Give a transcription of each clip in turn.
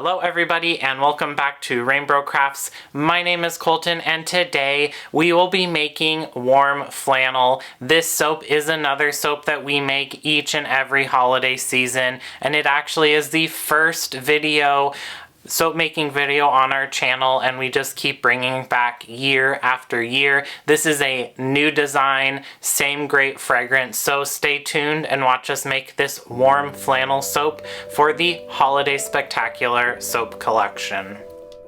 Hello everybody and welcome back to RainBro Crafts. My name is Colton and today we will be making warm flannel. This soap is another soap that we make each and every holiday season, and it actually is the first soap making video on our channel, and we just keep bringing back year after year. This is a new design, same great fragrance, so stay tuned and watch us make this warm flannel soap for the Holiday Spectacular soap collection.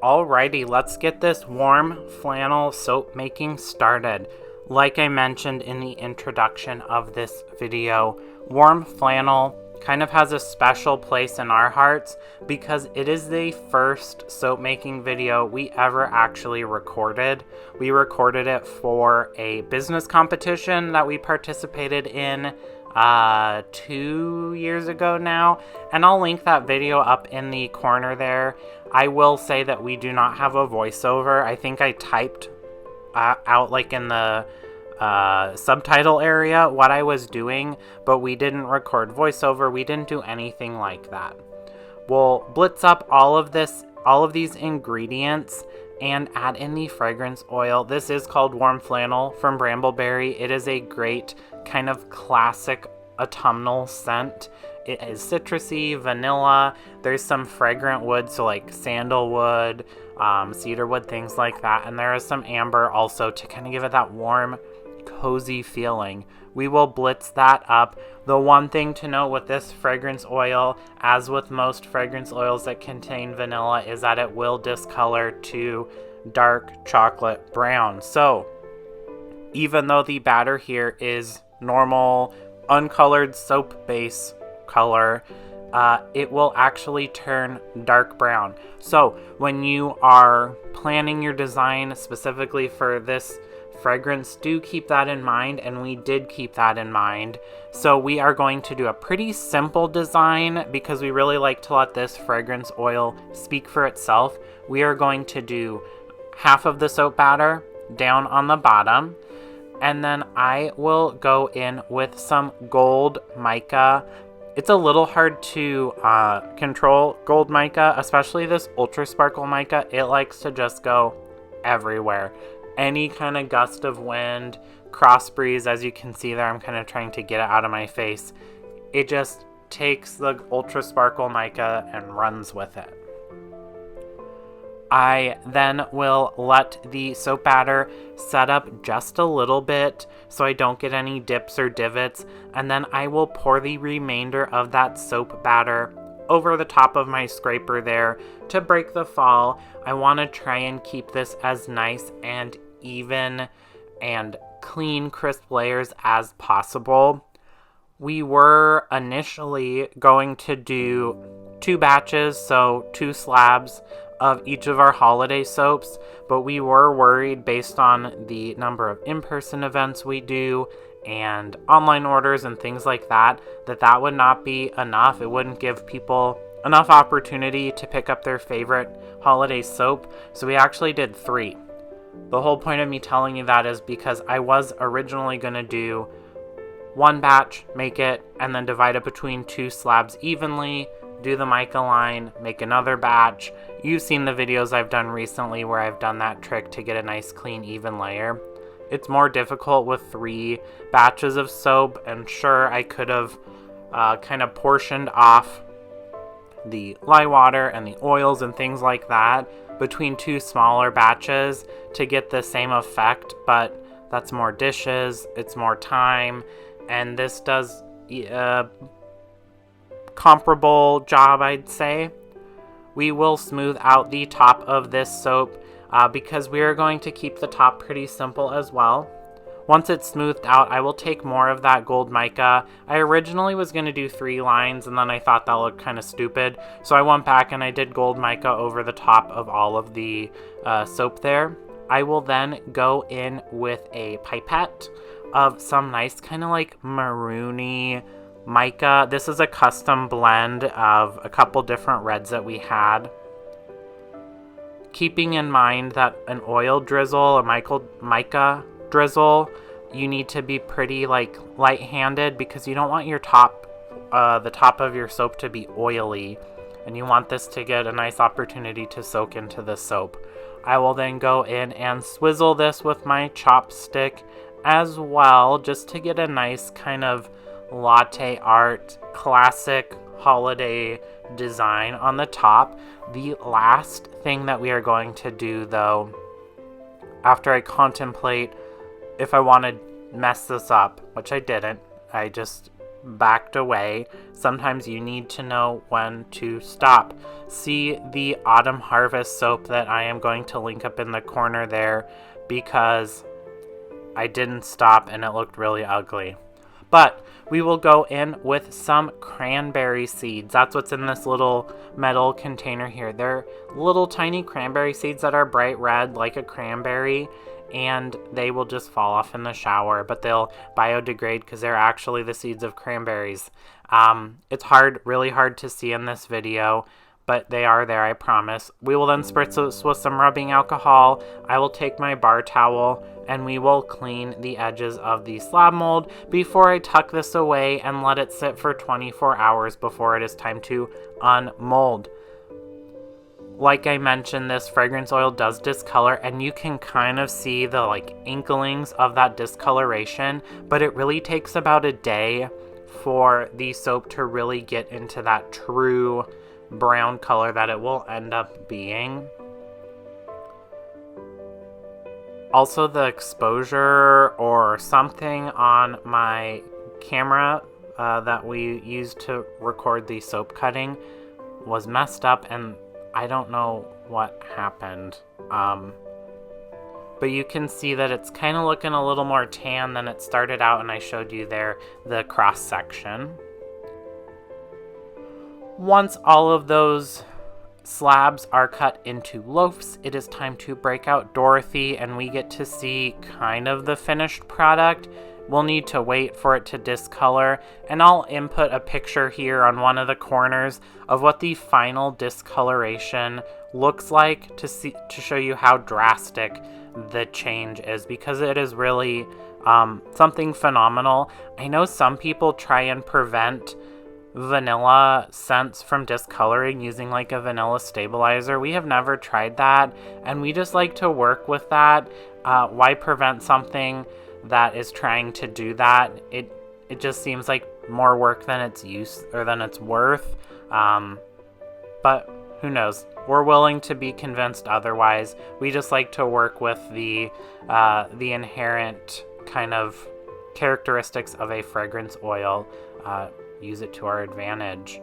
Alrighty, let's get this warm flannel soap making started. Like I mentioned in the introduction of this video, warm flannel kind of has a special place in our hearts because it is the first soap making video we ever actually recorded. We recorded it for a business competition that we participated in 2 years ago now, and I'll link that video up in the corner there. I will say that we do not have a voiceover. I think I typed out like in the subtitle area what I was doing, but we didn't record voiceover. We didn't do anything like that. We'll blitz up all of these ingredients and add in the fragrance oil. This is called warm flannel from Brambleberry. It is a great kind of classic autumnal scent. It is citrusy, vanilla. There's some fragrant wood, so like sandalwood, cedarwood, things like that. And there is some amber also to kind of give it that warm, cozy feeling. We will blitz that up. The one thing to note with this fragrance oil, as with most fragrance oils that contain vanilla, is that it will discolor to dark chocolate brown. So even though the batter here is normal uncolored soap base color, it will actually turn dark brown. So when you are planning your design specifically for this fragrance, do keep that in mind, and we did keep that in mind. So we are going to do a pretty simple design because we really like to let this fragrance oil speak for itself. We are going to do half of the soap batter down on the bottom, and then I will go in with some gold mica. It's a little hard to control gold mica, especially this ultra sparkle mica. It likes to just go everywhere. Any kind of gust of wind, cross breeze, as you can see there, I'm kind of trying to get it out of my face. It just takes the ultra sparkle mica and runs with it. I then will let the soap batter set up just a little bit so I don't get any dips or divots, and then I will pour the remainder of that soap batter over the top of my scraper there to break the fall. I want to try and keep this as nice and even and clean, crisp layers as possible. We were initially going to do 2 batches, so 2 slabs of each of our holiday soaps, but we were worried based on the number of in-person events we do and online orders and things like that, that would not be enough. It wouldn't give people enough opportunity to pick up their favorite holiday soap, so we actually did 3. The whole point of me telling you that is because I was originally going to do 1 batch, make it, and then divide it between 2 slabs evenly, do the mica line, make another batch. You've seen the videos I've done recently where I've done that trick to get a nice, clean, even layer. It's more difficult with 3 batches of soap, and sure, I could have kind of portioned off the lye water and the oils and things like that between 2 smaller batches to get the same effect, but that's more dishes, it's more time, and this does a comparable job, I'd say. We will smooth out the top of this soap because we are going to keep the top pretty simple as well. Once it's smoothed out, I will take more of that gold mica. I originally was going to do 3 lines, and then I thought that looked kind of stupid. So I went back and I did gold mica over the top of all of the soap there. I will then go in with a pipette of some nice kind of like maroony mica. This is a custom blend of a couple different reds that we had. Keeping in mind that an oil drizzle, a mica drizzle, you need to be pretty like light-handed because you don't want your top, the top of your soap to be oily. and you want this to get a nice opportunity to soak into the soap. I will then go in and swizzle this with my chopstick as well, just to get a nice kind of latte art, classic holiday design on the top. The last thing that we are going to do, though, after I contemplate if I want to mess this up, which I didn't, I just backed away. Sometimes you need to know when to stop. See the Autumn Harvest soap that I am going to link up in the corner there, because I didn't stop and it looked really ugly. But we will go in with some cranberry seeds. That's what's in this little metal container here. They're little tiny cranberry seeds that are bright red like a cranberry, and they will just fall off in the shower, but they'll biodegrade because they're actually the seeds of cranberries. It's really hard to see in this video, but they are there, I promise. We will then spritz this with some rubbing alcohol. I will take my bar towel and we will clean the edges of the slab mold before I tuck this away and let it sit for 24 hours before it is time to unmold. Like I mentioned, this fragrance oil does discolor, and you can kind of see the inklings of that discoloration, but it really takes about a day for the soap to really get into that true brown color that it will end up being. Also, the exposure or something on my camera that we used to record the soap cutting was messed up, and I don't know what happened. But you can see that it's kind of looking a little more tan than it started out, and I showed you there the cross section. Once all of those slabs are cut into loaves, it is time to break out Dorothy, and we get to see kind of the finished product. We'll need to wait for it to discolor, and I'll input a picture here on one of the corners of what the final discoloration looks like to show you how drastic the change is, because it is really something phenomenal. I know some people try and prevent vanilla scents from discoloring using a vanilla stabilizer. We have never tried that, and we just like to work with that. Why prevent something that is trying to do that? It just seems like more work than it's worth. But who knows? We're willing to be convinced otherwise. We just like to work with the inherent kind of characteristics of a fragrance oil. Use it to our advantage.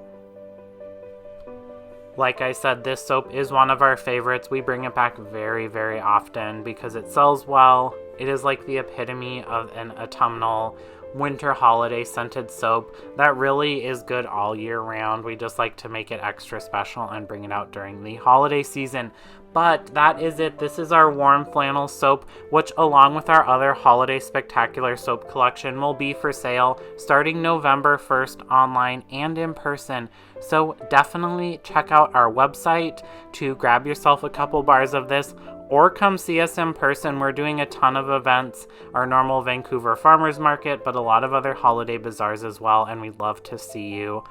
Like I said, this soap is one of our favorites. We bring it back very, very often because it sells well. It is like the epitome of an autumnal winter holiday scented soap that really is good all year round. We just like to make it extra special and bring it out during the holiday season. But that is it. This is our warm flannel soap, which along with our other holiday spectacular soap collection will be for sale starting November 1st online and in person. So definitely check out our website to grab yourself a couple bars of this, or come see us in person. We're doing a ton of events, our normal Vancouver Farmers Market, but a lot of other holiday bazaars as well, and we'd love to see you.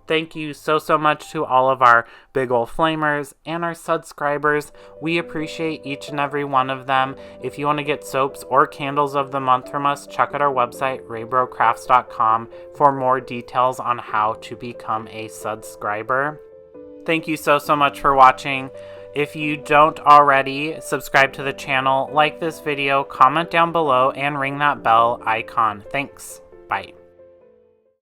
Thank you so much to all of our big ol' flamers and our subscribers. We appreciate each and every one of them. If you want to get soaps or candles of the month from us, check out our website, rainbrocrafts.com, for more details on how to become a subscriber. Thank you so much for watching. If you don't already, subscribe to the channel, like this video, comment down below, and ring that bell icon. Thanks. Bye.